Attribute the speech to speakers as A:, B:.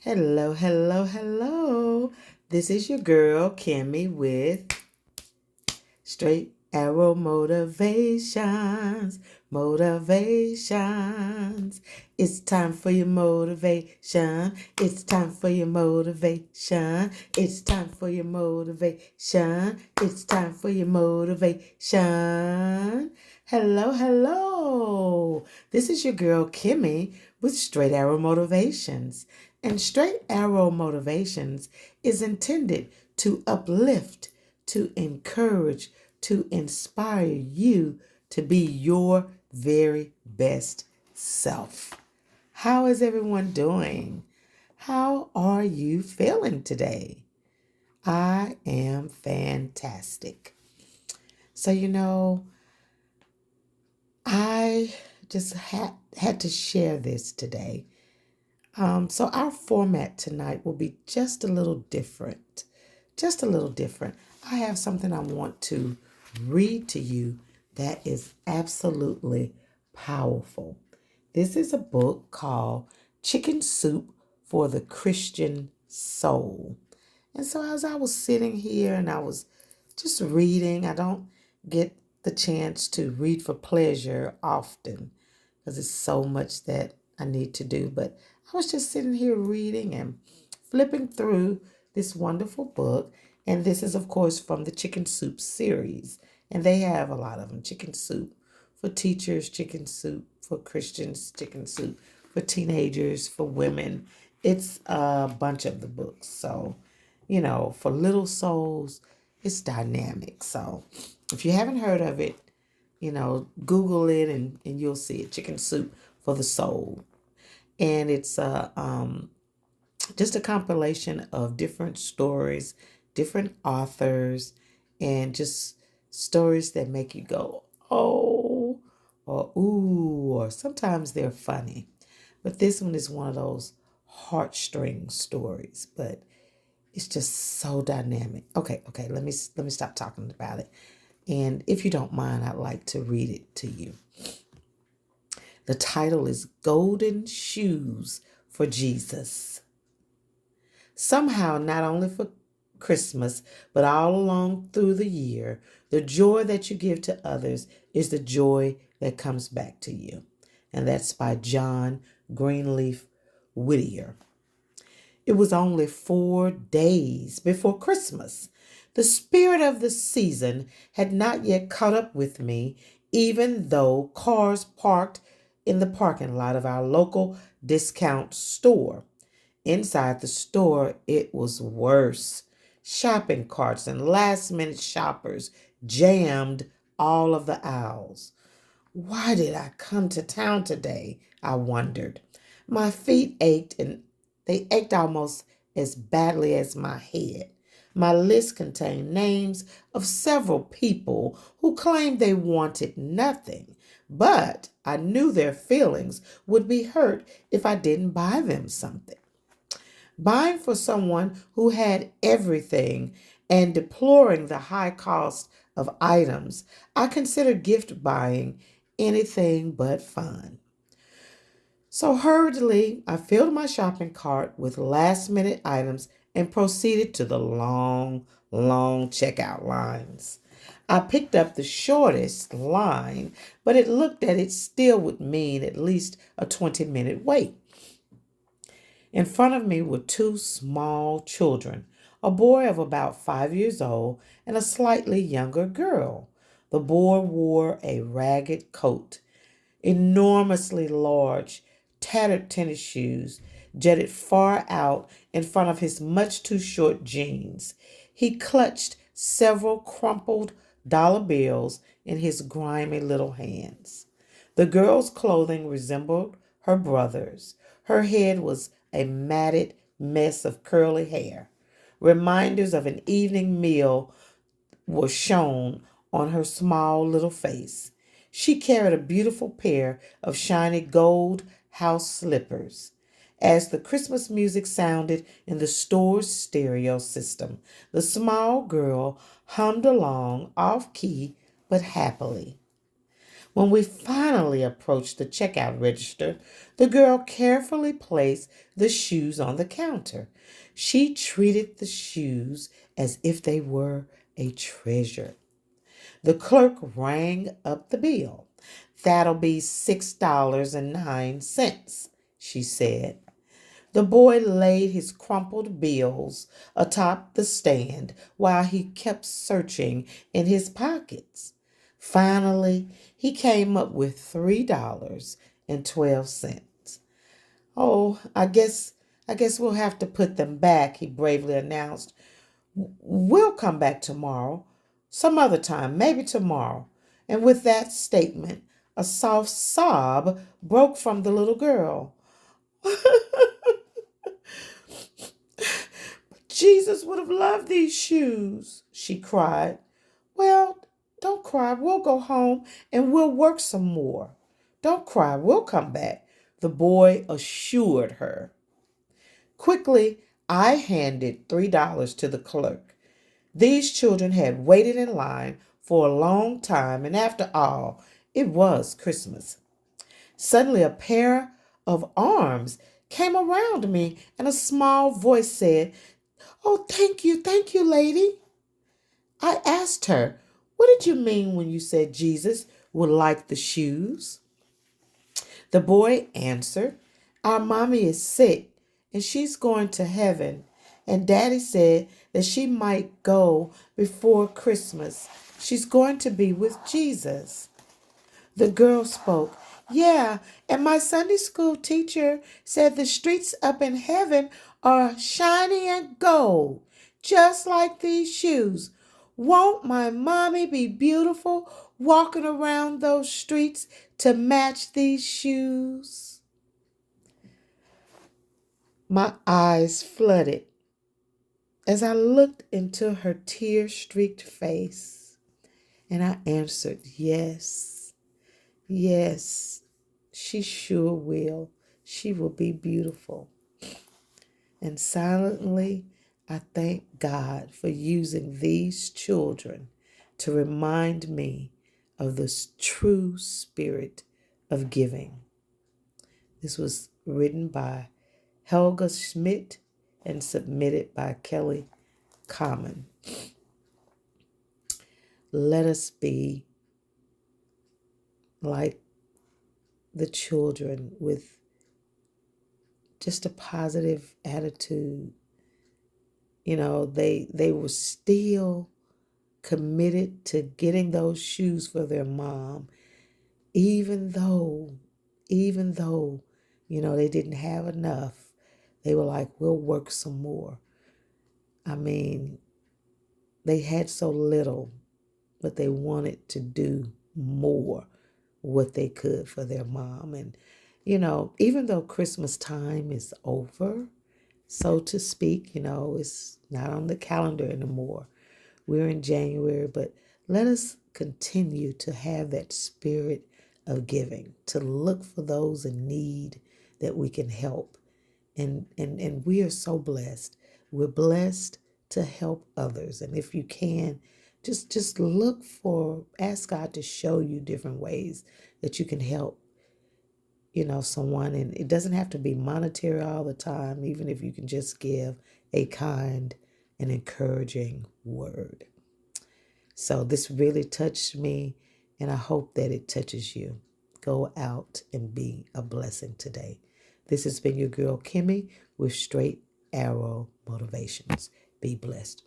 A: Hello, hello, hello. This is your girl, Kimmy, with Straight Arrow Motivations. Motivations. It's time for your motivation. It's time for your motivation. It's time for your motivation. It's time for your motivation. Hello, hello. This is your girl, Kimmy, with Straight Arrow Motivations. And Straight Arrow Motivations is intended to uplift, to encourage, to inspire you to be your very best self. How is everyone doing? How are you feeling today? I am fantastic. So, I just had to share this today. So our format tonight will be just a little different. Just a little different. I have something I want to read to you that is absolutely powerful. This is a book called Chicken Soup for the Christian Soul. And so as I was sitting here and I was just reading, I don't get the chance to read for pleasure often because it's so much that I need to do. But I was just sitting here reading and flipping through this wonderful book. And this is, of course, from the Chicken Soup series. And they have a lot of them. Chicken Soup for teachers, Chicken Soup for Christians, Chicken Soup for teenagers, for women. It's a bunch of the books. So, for little souls, it's dynamic. So if you haven't heard of it, Google it and you'll see it. Chicken Soup for the Soul. And it's just a compilation of different stories, different authors, and just stories that make you go, oh, or ooh, or sometimes they're funny. But this one is one of those heartstring stories, but it's just so dynamic. Okay, let me stop talking about it. And if you don't mind, I'd like to read it to you. The title is Golden Shoes for Jesus. Somehow, not only for Christmas, but all along through the year, the joy that you give to others is the joy that comes back to you. And that's by John Greenleaf Whittier. It was only 4 days before Christmas. The spirit of the season had not yet caught up with me, even though cars parked in the parking lot of our local discount store. Inside the store, it was worse. Shopping carts and last minute shoppers jammed all of the aisles. Why did I come to town today? I wondered. My feet ached and they ached almost as badly as my head. My list contained names of several people who claimed they wanted nothing, but I knew their feelings would be hurt if I didn't buy them something. Buying for someone who had everything and deploring the high cost of items, I consider gift buying anything but fun. So hurriedly, I filled my shopping cart with last minute items and proceeded to the long checkout lines. I picked up the shortest line, but it looked that it still would mean at least a 20-minute wait. In front of me were two small children, a boy of about 5 years old and a slightly younger girl. The boy wore a ragged coat, enormously large, tattered tennis shoes jutted far out in front of his much too short jeans. He clutched several crumpled dollar bills in his grimy little hands. The girl's clothing resembled her brother's. Her head was a matted mess of curly hair. Reminders of an evening meal were shown on her small little face. She carried a beautiful pair of shiny gold house slippers. As the Christmas music sounded in the store's stereo system, the small girl hummed along off key but happily. When we finally approached the checkout register, the girl carefully placed the shoes on the counter. She treated the shoes as if they were a treasure. The clerk rang up the bill. "That'll be $6.09, she said. The boy laid his crumpled bills atop the stand while he kept searching in his pockets. Finally, he came up with $3.12. "Oh, I guess we'll have to put them back," he bravely announced. "We'll come back tomorrow. Some other time, maybe tomorrow." And with that statement, a soft sob broke from the little girl. "Jesus would have loved these shoes," she cried. "Well, don't cry. We'll go home and we'll work some more. Don't cry. We'll come back," the boy assured her. Quickly, I handed $3 to the clerk. These children had waited in line for a long time, and after all, it was Christmas. Suddenly, a pair of arms came around me, and a small voice said, "Oh, thank you, lady." I asked her, "What did you mean when you said Jesus would like the shoes?" The boy answered, "Our mommy is sick and she's going to heaven. And daddy said that she might go before Christmas. She's going to be with Jesus." The girl spoke. "Yeah, and my Sunday school teacher said the streets up in heaven are shiny and gold, just like these shoes. Won't my mommy be beautiful walking around those streets to match these shoes?" My eyes flooded as I looked into her tear-streaked face, and I answered, "Yes. Yes, she sure will. She will be beautiful." And silently, I thank God for using these children to remind me of the true spirit of giving. This was written by Helga Schmidt and submitted by Kelly Common. Let us be like the children with just a positive attitude. You know, they were still committed to getting those shoes for their mom, even though, they didn't have enough. They were like, "We'll work some more." I mean, they had so little, but they wanted to do more what they could for their mom. And, even though Christmas time is over, so to speak, it's not on the calendar anymore. We're in January, but let us continue to have that spirit of giving, to look for those in need that we can help. And we are so blessed. We're blessed to help others. And if you can, just ask God to show you different ways that you can help, someone. And it doesn't have to be monetary all the time, even if you can just give a kind and encouraging word. So this really touched me, and I hope that it touches you. Go out and be a blessing today. This has been your girl, Kimmy, with Straight Arrow Motivations. Be blessed.